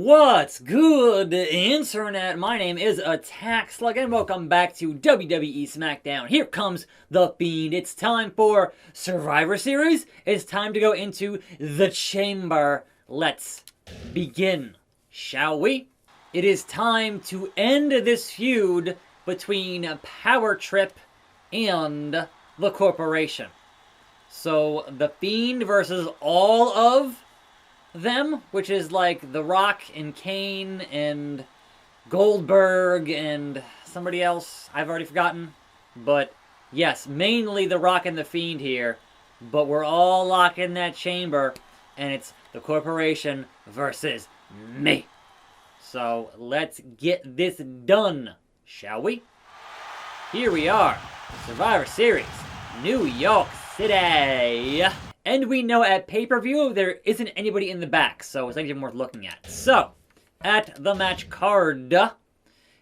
What's good, Internet? My name is Attack Slug, and welcome back to WWE SmackDown. Here comes the Fiend. It's time for Survivor Series. It's time to go into the Chamber. Let's begin, shall we? It is time to end this feud between Power Trip and the Corporation. So, the Fiend versus all of them, which is like The Rock and Kane and Goldberg and somebody else I've already forgotten. But yes, mainly The Rock and the Fiend here. But we're all locked in that chamber, and it's the Corporation versus me. So let's get this done, shall we? Here we are, Survivor Series, New York City. And we know at pay-per-view, there isn't anybody in the back, so it's not even worth looking at. So, at the match card,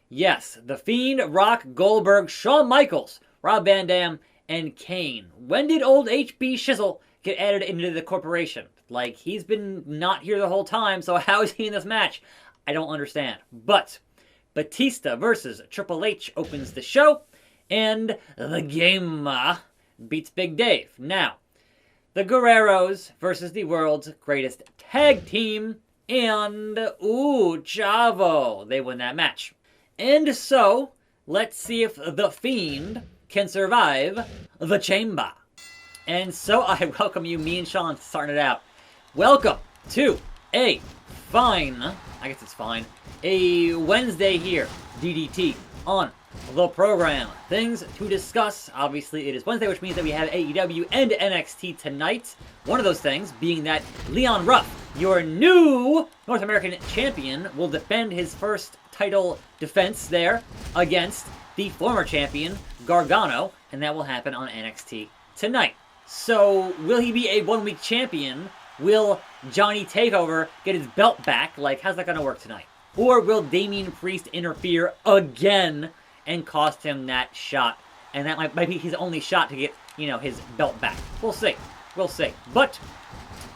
yes, The Fiend, Rock, Goldberg, Shawn Michaels, Rob Van Dam, and Kane. When did old HB Shizzle get added into the Corporation? Like, he's been not here the whole time, so how is he in this match? I don't understand. But, Batista versus Triple H opens the show, and the game beats Big Dave. Now, the Guerreros versus the world's greatest tag team, and, Chavo. They win that match. And so, let's see if The Fiend can survive the Chamber. And so, I welcome you, me and Sean, starting it out. Welcome to a Wednesday here, DDT, on the program. Things to discuss. Obviously, it is Wednesday, which means that we have AEW and NXT tonight. One of those things being that Leon Ruff, your new North American champion, will defend his first title defense there against the former champion, Gargano, and that will happen on NXT tonight. So, will he be a one-week champion? Will Johnny Takeover get his belt back? Like, how's that going to work tonight? Or will Damian Priest interfere again and cost him that shot? And that might be his only shot to get, his belt back. We'll see. We'll see. But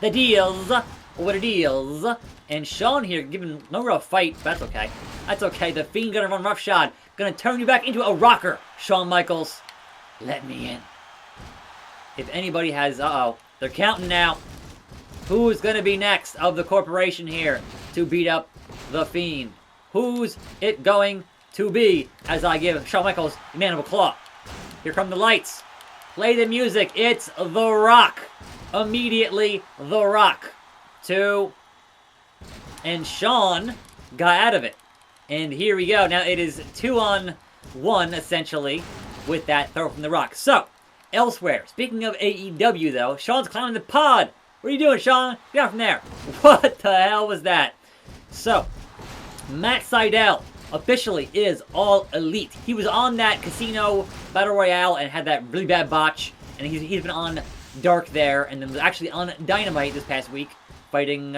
the deal's what it is. And Sean here giving no real fight. But that's okay. That's okay. The Fiend gonna run roughshod. Gonna turn you back into a rocker. Shawn Michaels, let me in. If anybody has... they're counting now. Who's gonna be next of the Corporation here to beat up the Fiend? Who's it going to be as I give Shawn Michaels the man of a claw? Here come the lights. Play the music. It's The Rock. Immediately, The Rock. 2. And Shawn got out of it. And here we go. Now it is 2-on-1, essentially, with that throw from The Rock. So, elsewhere, speaking of AEW, though, Shawn's climbing the pod. What are you doing, Shawn? Get out from there. What the hell was that? So, Matt Sydal officially is All Elite. He was on that Casino Battle Royale and had that really bad botch. And he's been on Dark there, and then was actually on Dynamite this past week fighting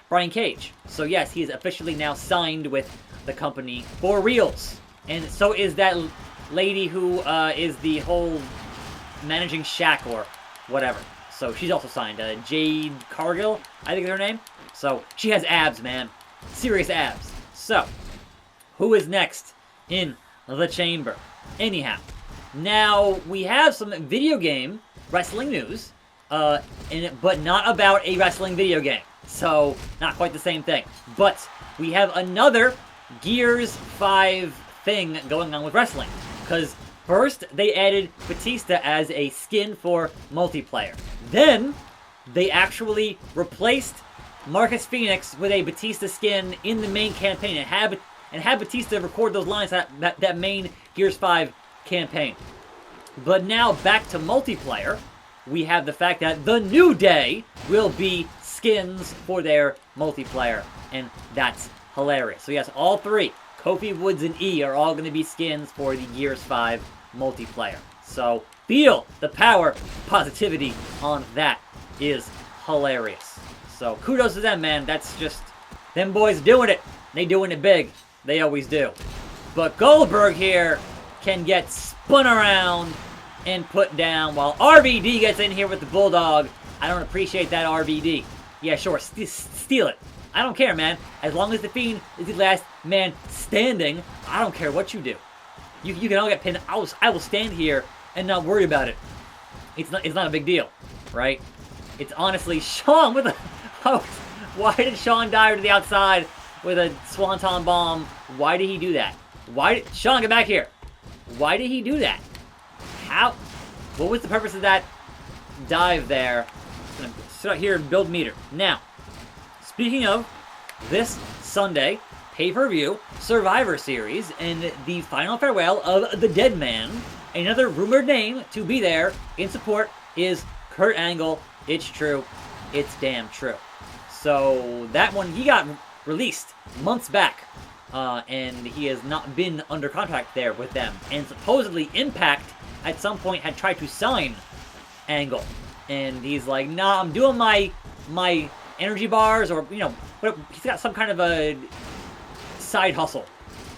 Brian Cage. So yes, he is officially now signed with the company for reals. And so is that lady who is the whole managing Shaq or whatever. So she's also signed. Jade Cargill, I think is her name. So she has abs, man. Serious abs. So, who is next in the chamber? Anyhow, now we have some video game wrestling news, but not about a wrestling video game. So, not quite the same thing. But we have another Gears 5 thing going on with wrestling. Because first, they added Batista as a skin for multiplayer. Then, they actually replaced Marcus Phoenix with a Batista skin in the main campaign and had Batista record those lines that main Gears 5 campaign. But now, back to multiplayer, we have the fact that the New Day will be skins for their multiplayer, and that's hilarious. So yes, all three, Kofi, Woods, and E, are all going to be skins for the Gears 5 multiplayer. So feel the power, positivity on that is hilarious. So kudos to them, man. That's just them boys doing it. They doing it big. They always do. But Goldberg here can get spun around and put down while RVD gets in here with the Bulldog. I don't appreciate that, RVD. Yeah, sure, steal it. I don't care, man. As long as the Fiend is the last man standing, I don't care what you do. You can all get pinned. I will stand here and not worry about it. It's not a big deal, right? It's honestly Shawn with a. Oh, why did Shawn dive to the outside with a swanton bomb? Why did he do that? Shawn, get back here? Why did he do that? How? What was the purpose of that dive there? I'm gonna sit out here and build meter. Now, speaking of this Sunday pay-per-view Survivor Series and the final farewell of the Dead Man, another rumored name to be there in support is Kurt Angle. It's true. It's damn true. So that one, he got released months back, and he has not been under contract there with them. And supposedly Impact at some point had tried to sign Angle, and he's like, nah, I'm doing my energy bars, or he's got some kind of a side hustle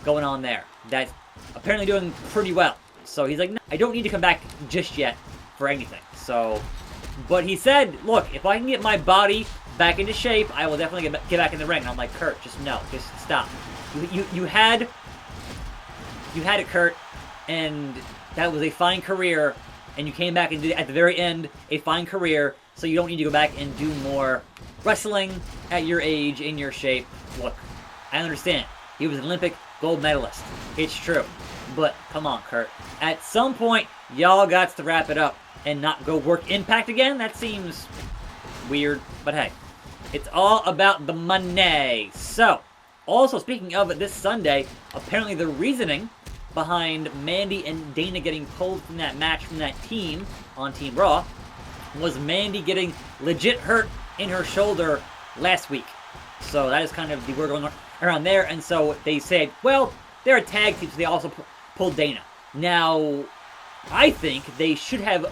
going on there that's apparently doing pretty well. So he's like, no, I don't need to come back just yet for anything. So, but he said, look, if I can get my body back into shape, I will definitely get back in the ring. And I'm like, Kurt, just no, just stop. You had it, Kurt, and that was a fine career, and you came back and did, at the very end, a fine career, so you don't need to go back and do more wrestling at your age, in your shape. Look, I understand. He was an Olympic gold medalist. It's true. But, come on, Kurt. At some point, y'all got to wrap it up and not go work Impact again? That seems weird, but hey. It's all about the money. So, also speaking of this Sunday, apparently the reasoning behind Mandy and Dana getting pulled from that match from that team on Team Raw was Mandy getting legit hurt in her shoulder last week. So that is kind of the word going around there. And so they said, well, they're a tag team, so they also pulled Dana. Now, I think they should have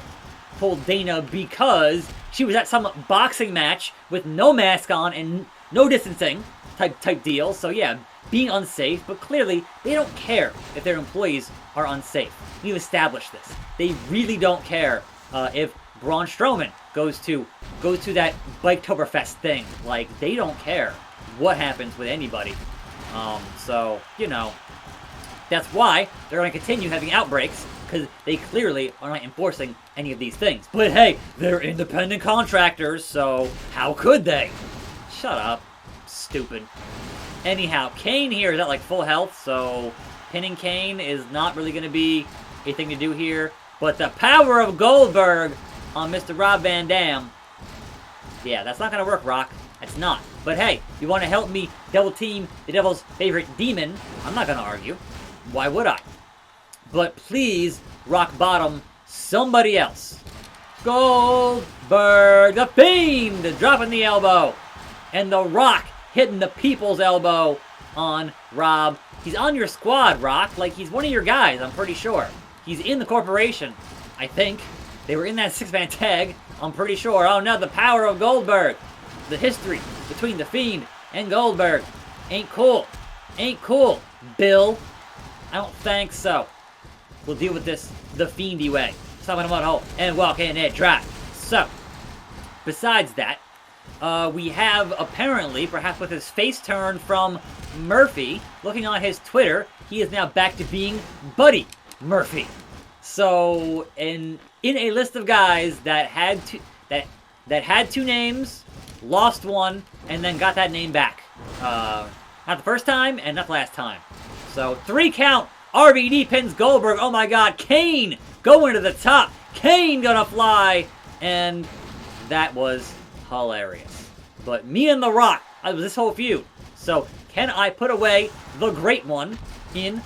pulled Dana because she was at some boxing match with no mask on and no distancing type deal. So yeah, being unsafe, but clearly they don't care if their employees are unsafe. We've established this. They really don't care if Braun Strowman goes to that Biketoberfest thing. Like, they don't care what happens with anybody. So, that's why they're going to continue having outbreaks, because they clearly are not enforcing any of these things. But hey, they're independent contractors, so how could they? Shut up. Stupid. Anyhow, Kane here is at like full health, so pinning Kane is not really going to be a thing to do here. But the power of Goldberg on Mr. Rob Van Dam, yeah, that's not going to work, Rock. That's not. But hey, you want to help me double team the devil's favorite demon? I'm not going to argue. Why would I? But please, rock bottom somebody else. Goldberg, the Fiend, dropping the elbow. And The Rock hitting the people's elbow on Rob. He's on your squad, Rock. Like, he's one of your guys, I'm pretty sure. He's in the corporation, I think. They were in that six-man tag, I'm pretty sure. Oh, no, the power of Goldberg. The history between The Fiend and Goldberg. Ain't cool. Ain't cool, Bill. I don't think so. We'll deal with this the Fiendy way. Stop in a mud hole and walk in it dry. So, besides that, we have apparently, perhaps with his face turned from Murphy, looking on his Twitter, he is now back to being Buddy Murphy. So, in a list of guys that had two names, lost one, and then got that name back. Not the first time, and not the last time. So, 3 count. RVD pins Goldberg. Oh my god. Kane going to the top. Kane gonna fly. And that was hilarious. But me and The Rock, I was this whole feud. So, can I put away the Great One in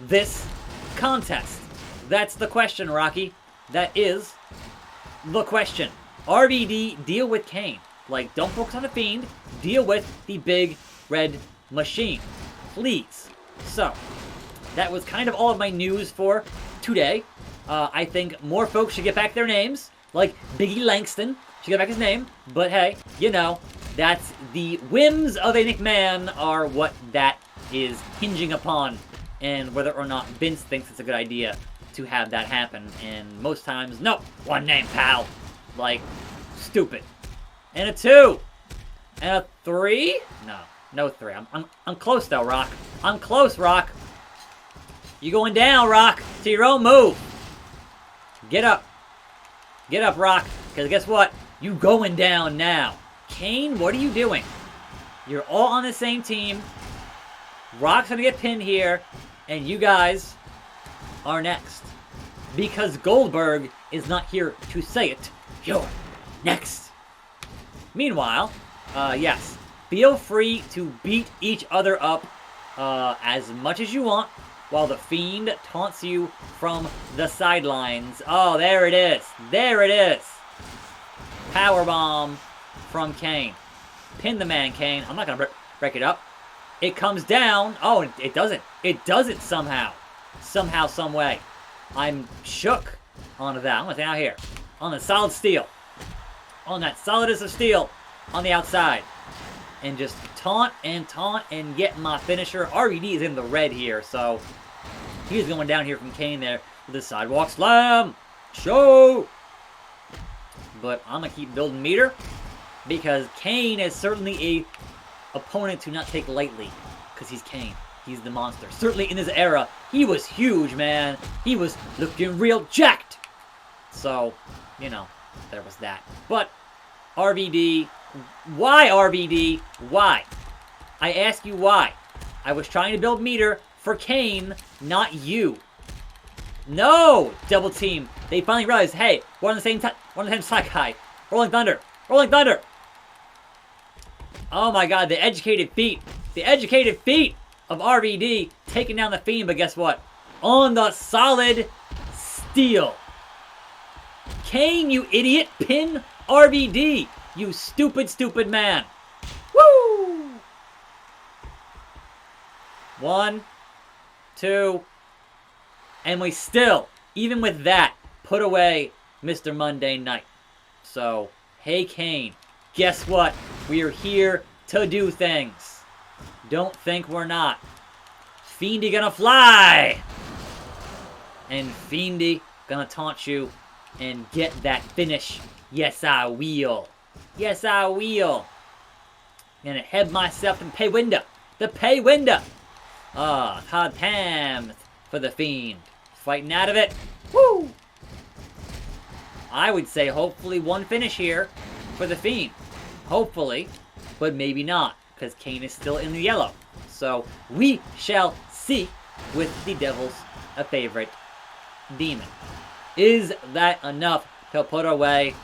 this contest? That's the question, Rocky. That is the question. RVD, deal with Kane. Like, don't focus on the Fiend. Deal with the big red machine. Please. So, that was kind of all of my news for today. I think more folks should get back their names. Like Biggie Langston should get back his name. But hey, that's the whims of a McMahon are what that is hinging upon. And whether or not Vince thinks it's a good idea to have that happen. And most times, no. One name, pal. Like, stupid. And a 2. And a 3? No. No 3. I'm close, though, Rock. I'm close, Rock. You going down, Rock. To your own move. Get up. Get up, Rock. Because guess what? You going down now. Kane, what are you doing? You're all on the same team. Rock's going to get pinned here. And you guys are next. Because Goldberg is not here to say it. You're next. Meanwhile, yes. Feel free to beat each other up as much as you want while the Fiend taunts you from the sidelines. Oh, there it is. There it is. Powerbomb from Kane. Pin the man, Kane. I'm not going to break it up. It comes down. Oh, it doesn't. It doesn't somehow. Somehow, some way. I'm shook on that. I'm going to stay out here. On the solid steel. On that solidest of steel on the outside. And just taunt and get my finisher. RVD is in the red here, so he's going down here from Kane there with the sidewalk slam. Show! But I'm going to keep building meter because Kane is certainly a opponent to not take lightly because he's Kane. He's the monster. Certainly in this era, he was huge, man. He was looking real jacked. So, you know, there was that. But RVD, why RVD? Why? I ask you why. I was trying to build meter for Kane, not you. No! Double team. They finally realized, hey, we're on the same side, guy. Rolling Thunder. Rolling Thunder. Oh my god, the educated feet. The educated feet of RVD taking down the Fiend, but guess what? On the solid steel. Kane, you idiot. Pin RVD. You stupid, stupid man. Woo! 1, 2, and we still, even with that, put away Mr. Monday Night. So, hey Kane, guess what? We are here to do things. Don't think we're not. Fiendy gonna fly! And Fiendy gonna taunt you and get that finish. Yes, I will. Yes, I will. Gonna head myself in pay window. The pay window. Ah, hard times for the Fiend. Fighting out of it. Woo! I would say hopefully one finish here for the Fiend. Hopefully, but maybe not, because Kane is still in the yellow. So we shall see with the Devils a favorite demon. Is that enough to put away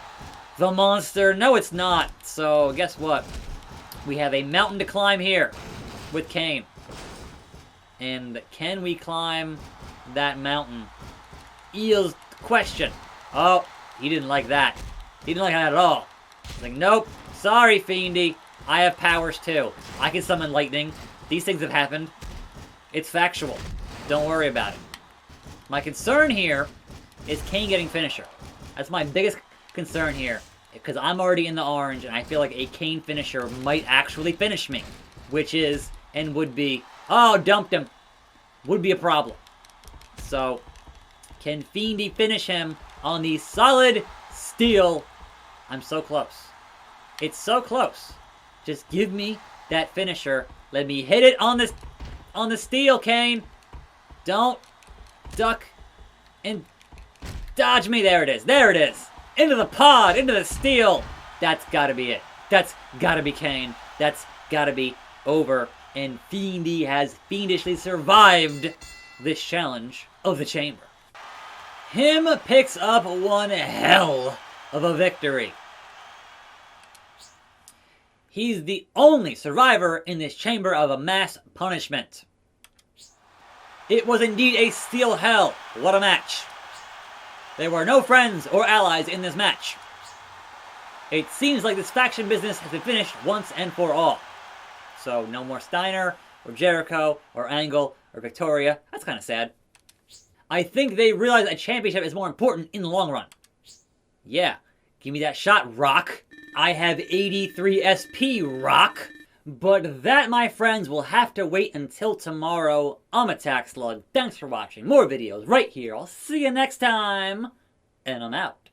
the monster? No, it's not. So guess what? We have a mountain to climb here with Kane. And can we climb that mountain? Eel's question. Oh, he didn't like that. He didn't like that at all. He's like, nope. Sorry, Fiendy. I have powers too. I can summon lightning. These things have happened. It's factual. Don't worry about it. My concern here is Kane getting finisher. That's my biggest concern here. Because I'm already in the orange, and I feel like a Kane finisher might actually finish me. Which is, and would be, oh, dumped him. Would be a problem. So, can Fiendy finish him on the solid steel? I'm so close. It's so close. Just give me that finisher. Let me hit it on the steel, Kane. Don't duck and dodge me. There it is. There it is. Into the pod. Into the steel. That's got to be it. That's got to be Kane. That's got to be over. And Fiendy has fiendishly survived this challenge of the chamber. Him picks up one hell of a victory. He's the only survivor in this chamber of a mass punishment. It was indeed a steel hell. What a match. There were no friends or allies in this match. It seems like this faction business has been finished once and for all. So no more Steiner, or Jericho, or Angle, or Victoria. That's kind of sad. I think they realize a championship is more important in the long run. Yeah, give me that shot, Rock. I have 83 SP, Rock. But that, my friends, will have to wait until tomorrow. I'm Attack Slug. Thanks for watching. More videos right here. I'll see you next time. And I'm out.